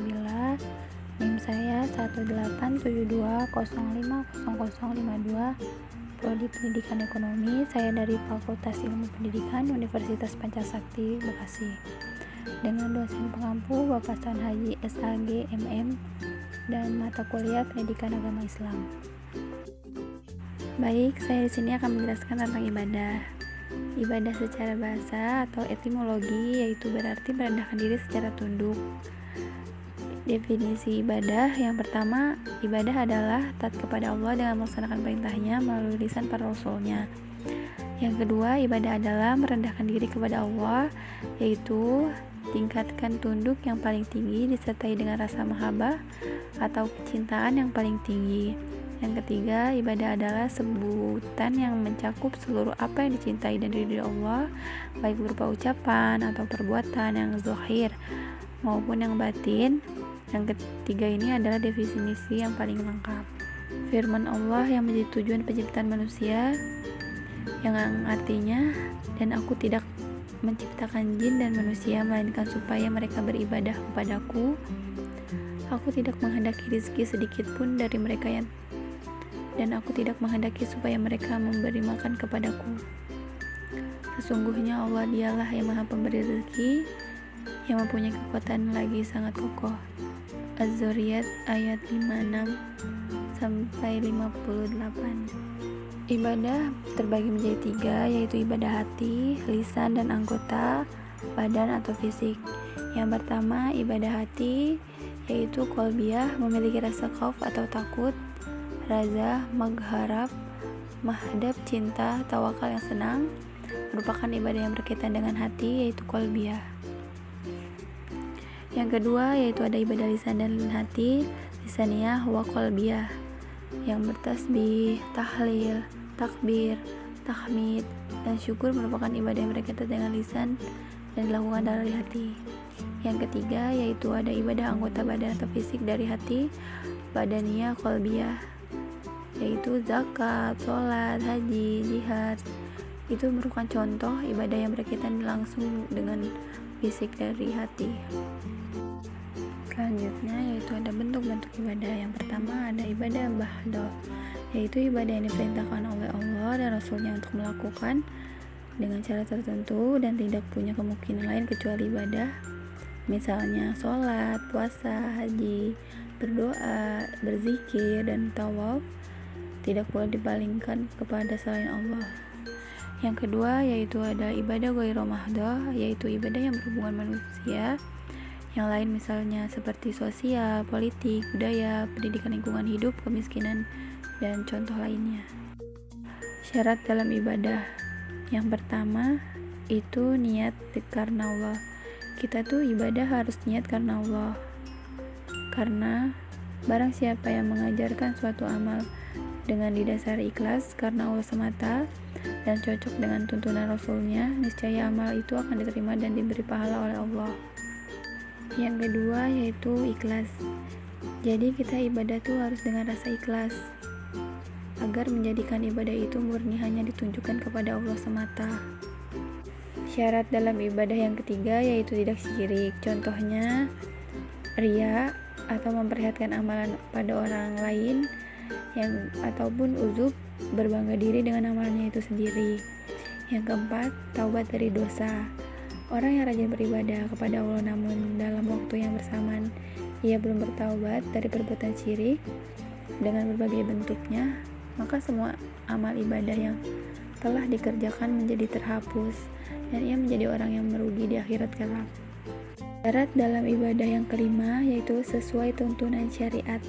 Alhamdulillah, NIM saya 18720500052, Prodi Pendidikan Ekonomi. Saya dari Fakultas Ilmu Pendidikan Universitas Pancasakti, Bekasi. Dengan dosen pengampu Bapak San Haji SAG MM dan mata kuliah Pendidikan Agama Islam. Baik, saya di sini akan menjelaskan tentang ibadah. Ibadah secara bahasa atau etimologi yaitu berarti merendahkan diri secara tunduk. Definisi ibadah yang pertama, ibadah adalah taat kepada Allah dengan melaksanakan perintahnya melalui lisan para rasulnya. Yang kedua, ibadah adalah merendahkan diri kepada Allah, yaitu tingkatkan tunduk yang paling tinggi disertai dengan rasa mahabbah atau kecintaan yang paling tinggi. Yang ketiga, ibadah adalah sebutan yang mencakup seluruh apa yang dicintai dan diridhoi Allah, baik berupa ucapan atau perbuatan yang zahir maupun yang batin. Yang ketiga ini adalah definisi yang paling lengkap. Firman Allah yang menjadi tujuan penciptaan manusia, yang artinya, dan aku tidak menciptakan jin dan manusia melainkan supaya mereka beribadah kepadaku. Aku tidak menghendaki rezeki sedikit pun dari mereka dan aku tidak menghendaki supaya mereka memberi makan kepadaku. Sesungguhnya Allah dialah yang maha pemberi rezeki, yang mempunyai kekuatan lagi sangat kokoh. Az-Zariyat ayat 56-58. Ibadah terbagi menjadi 3, yaitu ibadah hati, lisan, dan anggota badan atau fisik. Yang pertama, ibadah hati, yaitu qalbiyah, memiliki rasa khauf atau takut, raza, magharab, mahdab, cinta, tawakal yang senang, merupakan ibadah yang berkaitan dengan hati, yaitu qalbiyah. Yang kedua, yaitu ada ibadah lisan dan hati, lisaniyah wa qalbiyah, yang bertasbih, tahlil, takbir, tahmid, dan syukur merupakan ibadah yang berkaitan dengan lisan dan dilakukan dari hati. Yang ketiga, yaitu ada ibadah anggota badan atau fisik dari hati, badaniyah, qalbiyah, yaitu zakat, sholat, haji, jihad. Itu merupakan contoh ibadah yang berkaitan langsung dengan fisik dari hati. Selanjutnya yaitu ada bentuk-bentuk ibadah. Yang pertama ada ibadah bahdo, yaitu ibadah yang diperintahkan oleh Allah dan Rasulnya untuk melakukan dengan cara tertentu dan tidak punya kemungkinan lain kecuali ibadah. Misalnya sholat, puasa, haji, berdoa, berzikir, dan tawaf tidak boleh dipalingkan kepada selain Allah. Yang kedua yaitu ada ibadah ghairu mahdoh, yaitu ibadah yang berhubungan manusia yang lain, misalnya seperti sosial, politik, budaya, pendidikan lingkungan hidup, kemiskinan, dan contoh lainnya. Syarat dalam ibadah yang pertama itu niat karena Allah. Kita tuh ibadah harus niat karena Allah, karena barang siapa yang mengajarkan suatu amal dengan didasari ikhlas karena Allah semata dan cocok dengan tuntunan Rasulnya, niscaya amal itu akan diterima dan diberi pahala oleh Allah. Yang kedua yaitu ikhlas. Jadi kita ibadah tuh harus dengan rasa ikhlas, agar menjadikan ibadah itu murni hanya ditunjukkan kepada Allah semata. Syarat dalam ibadah yang ketiga yaitu tidak syirik. Contohnya riya atau memperlihatkan amalan pada orang lain, yang ataupun uzub, berbangga diri dengan amalnya itu sendiri. Yang keempat, taubat dari dosa. Orang yang rajin beribadah kepada Allah namun dalam waktu yang bersamaan ia belum bertaubat dari perbuatan syirik dengan berbagai bentuknya, maka semua amal ibadah yang telah dikerjakan menjadi terhapus dan ia menjadi orang yang merugi di akhirat kelak. Syarat dalam ibadah yang kelima yaitu sesuai tuntunan syariat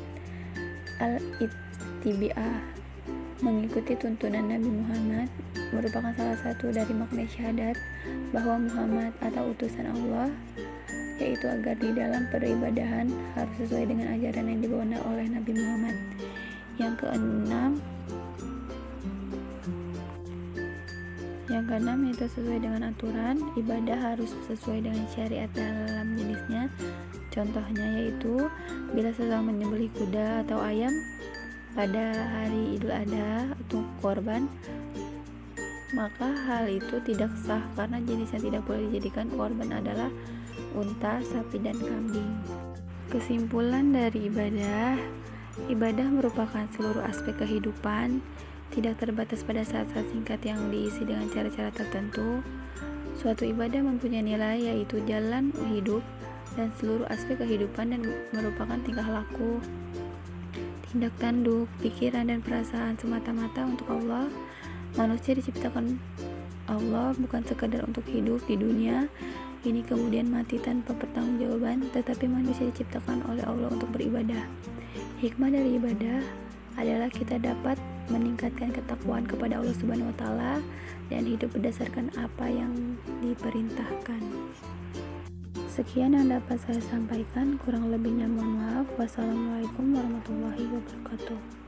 al-ittibi'ah, mengikuti tuntunan Nabi Muhammad merupakan salah satu dari makna syahadat bahwa Muhammad atau utusan Allah, yaitu agar di dalam peribadahan harus sesuai dengan ajaran yang dibawa oleh Nabi Muhammad. Yang keenam yaitu sesuai dengan aturan ibadah harus sesuai dengan syariat dalam jenisnya. Contohnya yaitu bila seseorang menyembelih kuda atau ayam pada hari Idul Adha untuk korban, maka hal itu tidak sah karena jenis yang tidak boleh dijadikan korban adalah unta, sapi, dan kambing. Kesimpulan dari ibadah merupakan seluruh aspek kehidupan, tidak terbatas pada saat-saat singkat yang diisi dengan cara-cara tertentu. Suatu ibadah mempunyai nilai, yaitu jalan hidup dan seluruh aspek kehidupan, dan merupakan tingkah laku, tindak tanduk, pikiran, dan perasaan semata-mata untuk Allah. Manusia diciptakan Allah bukan sekadar untuk hidup di dunia ini kemudian mati tanpa pertanggungjawaban, tetapi manusia diciptakan oleh Allah untuk beribadah. Hikmah dari ibadah adalah kita dapat meningkatkan ketakwaan kepada Allah Subhanahu wa taala dan hidup berdasarkan apa yang diperintahkan. Sekian yang dapat saya sampaikan, kurang lebihnya mohon maaf. Wassalamualaikum warahmatullahi wabarakatuh.